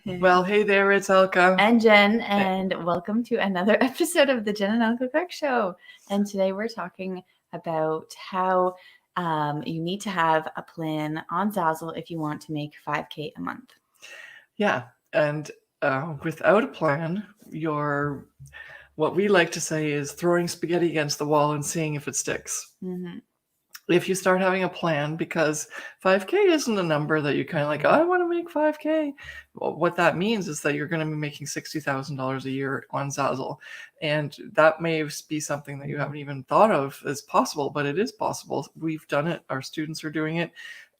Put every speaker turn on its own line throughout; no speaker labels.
Well, hey there, it's Elke.
And Jen, and welcome to another episode of the Jen and Elke Clarke Show. And today we're talking about how you need to have a plan on Zazzle if you want to make 5K a month.
Yeah, and without a plan, you're what we like to say is throwing spaghetti against the wall and seeing if it sticks.
Mm-hmm.
If you start having a plan, because 5K isn't a number that you kind of like, oh, I want to make 5K. Well, what that means is that you're going to be making $60,000 a year on Zazzle. And that may be something that you haven't even thought of as possible, but it is possible. We've done it. Our students are doing it.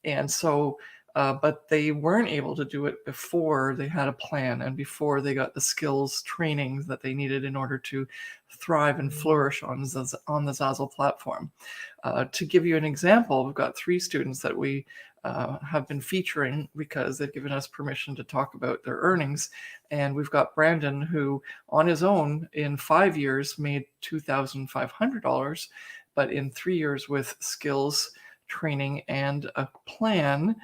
And so, but they weren't able to do it before they had a plan and before they got the skills training that they needed in order to thrive and flourish on the Zazzle platform. To give you an example, we've got 3 students that we have been featuring because they've given us permission to talk about their earnings. And we've got Brandon, who on his own in 5 years made $2,500, but in 3 years with skills training and a plan,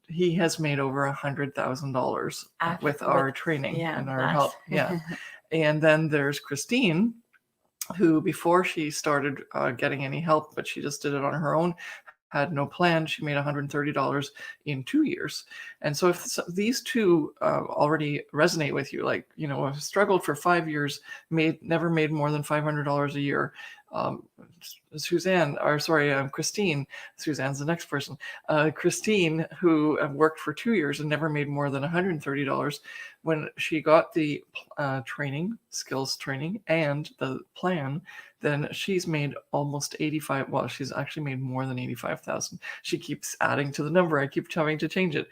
he has made over $100,000 with our training and our help. Yeah. And then there's Christine, who before she started getting any help, but she just did it on her own, had no plan. She made $130 in 2 years. And so if these two already resonate with you, like, I've struggled for 5 years, never made more than $500 a year. Christine, Suzanne's the next person. Christine, who worked for 2 years and never made more than $130, when she got the skills training and the plan, then she's made almost 85. Well, she's actually made more than 85,000. She keeps adding to the number. I keep having to change it.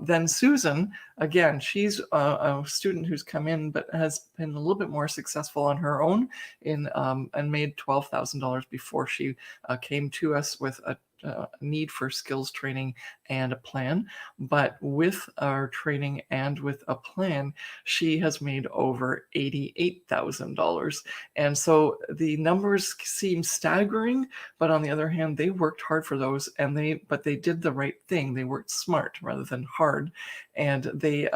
Then Susan, again, she's a student who's come in, but has been a little bit more successful on her own and made $12,000 before she came to us with a need for skills training and a plan. But with our training and with a plan, she has made over $88,000. And so the numbers seem staggering, but on the other hand, they worked hard for those, but they did the right thing. They worked smart rather than hard, and they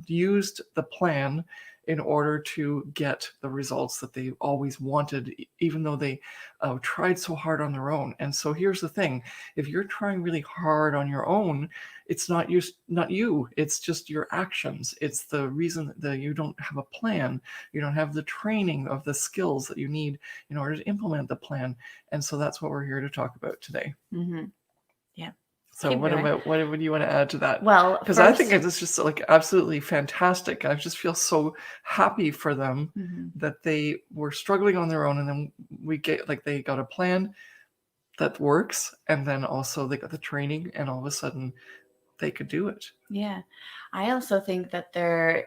used the plan in order to get the results that they always wanted, even though they tried so hard on their own. And so here's the thing: if you're trying really hard on your own, it's not you. It's just your actions. It's the reason that you don't have a plan. You don't have the training of the skills that you need in order to implement the plan. And so that's what we're here to talk about today.
Mm-hmm. Yeah.
So what do you want to add to that?
Well,
because I think it's just like absolutely fantastic. I just feel so happy for them that they were struggling on their own, and then they got a plan that works, and then also they got the training, and all of a sudden they could do it.
Yeah. I also think that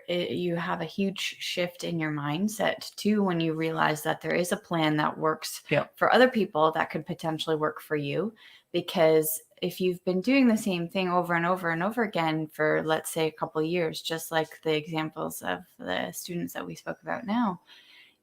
you have a huge shift in your mindset too when you realize that there is a plan that works for other people that could potentially work for you. Because if you've been doing the same thing over and over and over again for, let's say, a couple of years, just like the examples of the students that we spoke about now,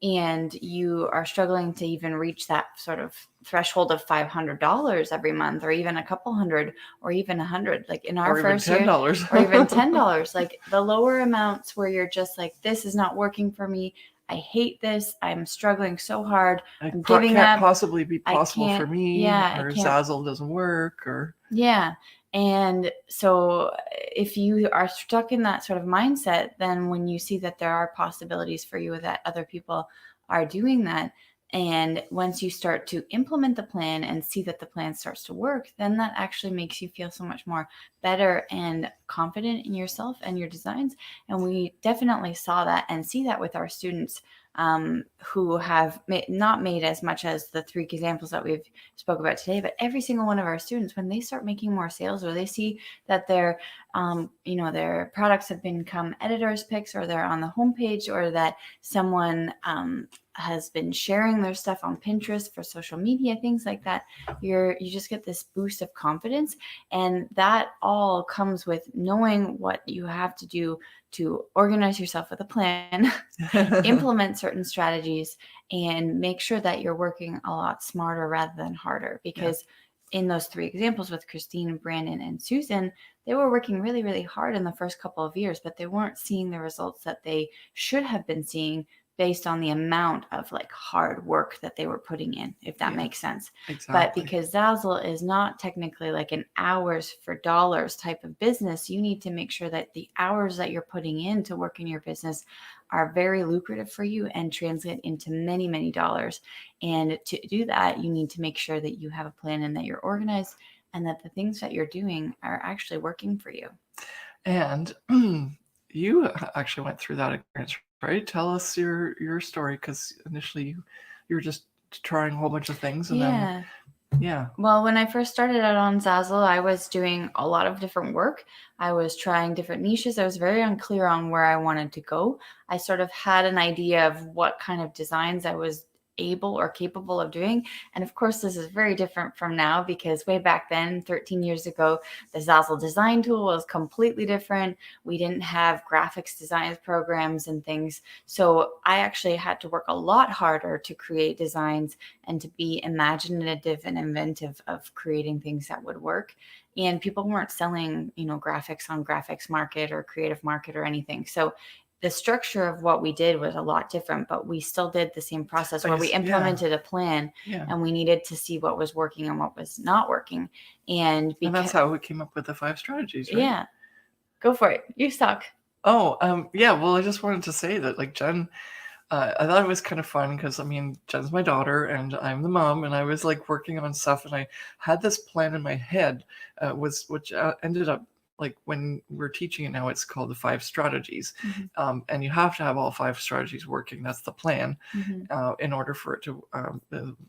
and you are struggling to even reach that sort of threshold of $500 every month, or even a couple hundred, or even 100, like in our first year, or even $10, like the lower amounts where you're just like, this is not working for me. I hate this. I'm struggling so hard. I'm giving up.
Can't possibly be possible for me. Yeah, or Zazzle doesn't work.
And so if you are stuck in that sort of mindset, then when you see that there are possibilities for you, that other people are doing that, and once you start to implement the plan and see that the plan starts to work, then that actually makes you feel so much more better and confident in yourself and your designs. And we definitely saw that and see that with our students who have not made as much as the 3 examples that we've spoke about today, but every single one of our students, when they start making more sales, or they see that their products have become editors' picks, or they're on the homepage, or that someone has been sharing their stuff on Pinterest for social media, things like that, you just get this boost of confidence. And that all comes with knowing what you have to do to organize yourself with a plan, implement certain strategies, and make sure that you're working a lot smarter rather than harder. Because in those 3 examples with Christine, Brandon, and Susan, they were working really, really hard in the first couple of years, but they weren't seeing the results that they should have been seeing based on the amount of like hard work that they were putting in, if that makes sense. But
Exactly.
because Zazzle is not technically like an hours for dollars type of business, you need to make sure that the hours that you're putting in to work in your business are very lucrative for you and translate into many, many dollars. And to do that, you need to make sure that you have a plan and that you're organized and that the things that you're doing are actually working for you.
And you actually went through that experience, right? Tell us your story, because initially you were just trying a whole bunch of things, and
Yeah.
then
Well, when I first started out on Zazzle, I was doing a lot of different work. I was trying different niches. I was very unclear on where I wanted to go. I sort of had an idea of what kind of designs I was able or capable of doing. And of course, this is very different from now because way back then, 13 years ago, the Zazzle design tool was completely different. We didn't have graphics design programs and things. So I actually had to work a lot harder to create designs and to be imaginative and inventive of creating things that would work. And people weren't selling, graphics on Graphics Market or Creative Market or anything. So the structure of what we did was a lot different, but we still did the same process where we implemented a plan and we needed to see what was working and what was not working. And
that's how we came up with the 5 strategies, right?
Yeah. Go for it. You suck.
Oh, yeah. Well, I just wanted to say that, like, Jen, I thought it was kind of fun because, I mean, Jen's my daughter and I'm the mom, and I was like working on stuff, and I had this plan in my head, which ended up, like, when we're teaching it now, it's called the 5 strategies. And you have to have all 5 strategies working. That's the plan, in order for it to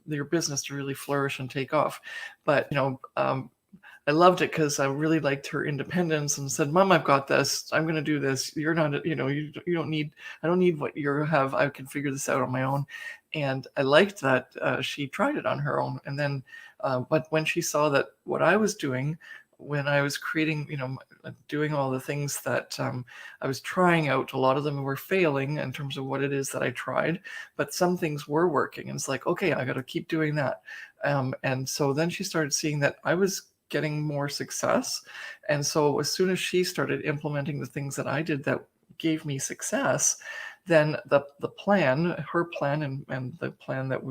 your business to really flourish and take off. But I loved it because I really liked her independence and said, "Mom, I've got this. I'm going to do this. You're not, you don't need, I don't need what you have. I can figure this out on my own." And I liked that she tried it on her own. And then, but when she saw that what I was doing, when I was creating, doing all the things that I was trying out, a lot of them were failing in terms of what it is that I tried, but some things were working. And it's like, okay, I got to keep doing that. And so then she started seeing that I was getting more success. And so as soon as she started implementing the things that I did that gave me success, then the plan, her plan, and the plan that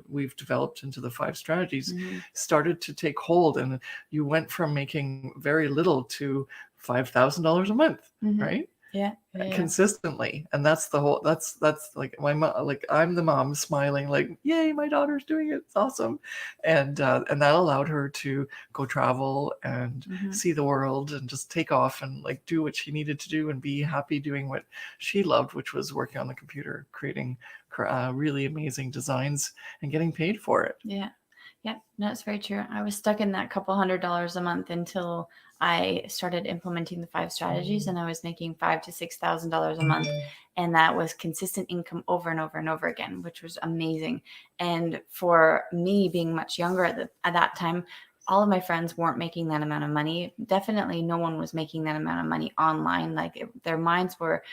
we've developed into the 5 strategies started to take hold. And you went from making very little to $5,000 a month, right?
Yeah.
Consistently. And that's the whole, that's like my mom, like I'm the mom smiling like, yay, my daughter's doing it, it's awesome. And that allowed her to go travel and see the world and just take off and like do what she needed to do and be happy doing what she loved, which was working on the computer, creating really amazing designs and getting paid for it.
Yeah, that's very true. I was stuck in that couple $100 a month until I started implementing the 5 strategies, and I was making $5,000 to $6,000 a month, and that was consistent income over and over and over again, which was amazing. And for me, being much younger at that time, all of my friends weren't making that amount of money. Definitely no one was making that amount of money online. Like their minds were,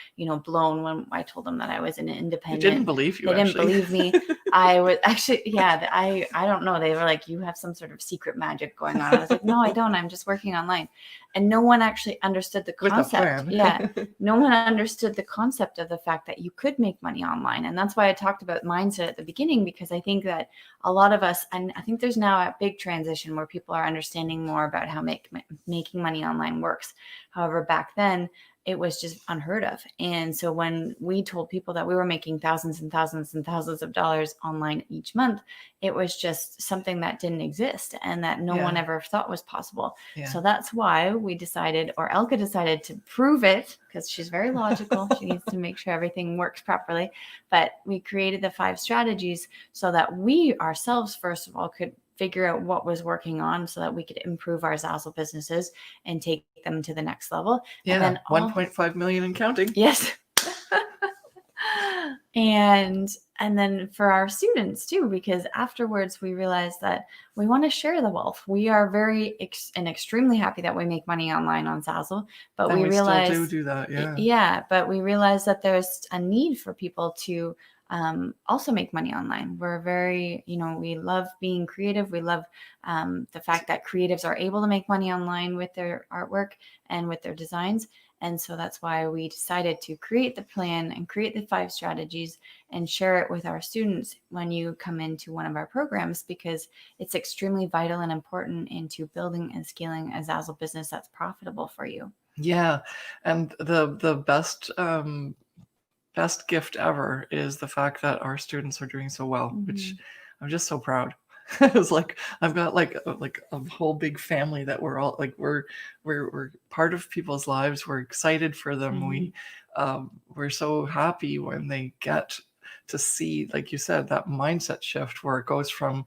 blown when I told them that I was an independent.
They didn't believe you.
They didn't believe me. I was actually, I don't know. They were like, you have some sort of secret magic going on. I was like, no, I don't. I'm just working online. And no one actually understood the concept. Yeah. No one understood the concept of the fact that you could make money online. And that's why I talked about mindset at the beginning, because I think that a lot of us, and I think there's now a big transition where people are understanding more about how making money online works. However, back then, it was just unheard of. And so when we told people that we were making thousands and thousands and thousands of dollars online each month, it was just something that didn't exist and that no one ever thought was possible. So that's why we decided, or Elke decided, to prove it, because she's very logical. She needs to make sure everything works properly. But we created the 5 strategies so that we ourselves, first of all, could figure out what was working on so that we could improve our Zazzle businesses and take them to the next level.
Yeah, and then 1.5 million and counting.
Yes. And then for our students too, because afterwards we realized that we want to share the wealth. We are very extremely happy that we make money online on Zazzle, but we realize
still do that.
Yeah, but we realize that there's a need for people to also make money online. We're very, we love being creative. We love the fact that creatives are able to make money online with their artwork and with their designs. And so that's why we decided to create the plan and create the 5 strategies and share it with our students when you come into one of our programs, because it's extremely vital and important into building and scaling a Zazzle business that's profitable for you.
Yeah. And the best gift ever is the fact that our students are doing so well, which I'm just so proud. It's like I've got like a whole big family that we're all like we're part of people's lives. We're excited for them. We're so happy when they get to see, like you said, that mindset shift where it goes from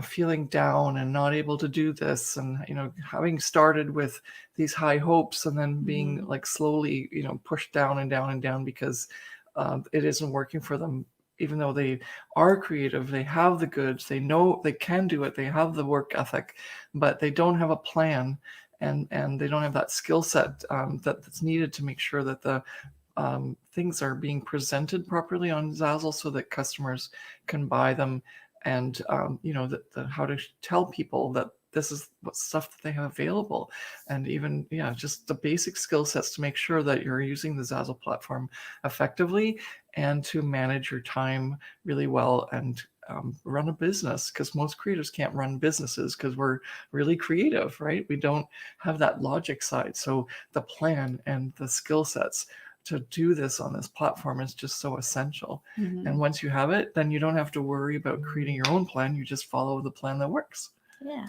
feeling down and not able to do this, and having started with these high hopes and then being like slowly pushed down and down and down because it isn't working for them. Even though they are creative, they have the goods, they know they can do it, they have the work ethic, but they don't have a plan, and they don't have that skill set that's needed to make sure that the things are being presented properly on Zazzle so that customers can buy them, and how to tell people that this is what stuff that they have available, and even just the basic skill sets to make sure that you're using the Zazzle platform effectively and to manage your time really well and run a business, because most creators can't run businesses because we're really creative, right? We don't have that logic side. So the plan and the skill sets to do this on this platform is just so essential. And once you have it, then you don't have to worry about creating your own plan. You just follow the plan that works.
Yeah.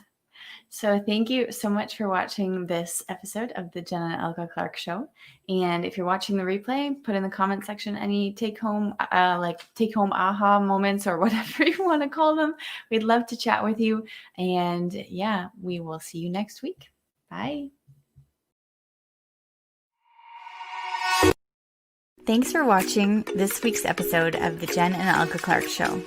So thank you so much for watching this episode of the Jen and Elke Clarke Show. And if you're watching the replay, put in the comment section any take-home aha moments or whatever you want to call them. We'd love to chat with you. And yeah, we will see you next week. Bye. Thanks for watching this week's episode of the Jen and Elke Clarke Show.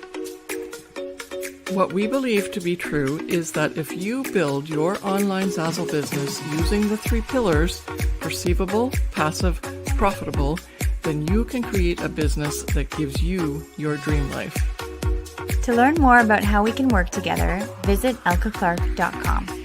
What we believe to be true is that if you build your online Zazzle business using the 3 pillars, perceivable, passive, profitable, then you can create a business that gives you your dream life.
To learn more about how we can work together, visit elkeclarke.com.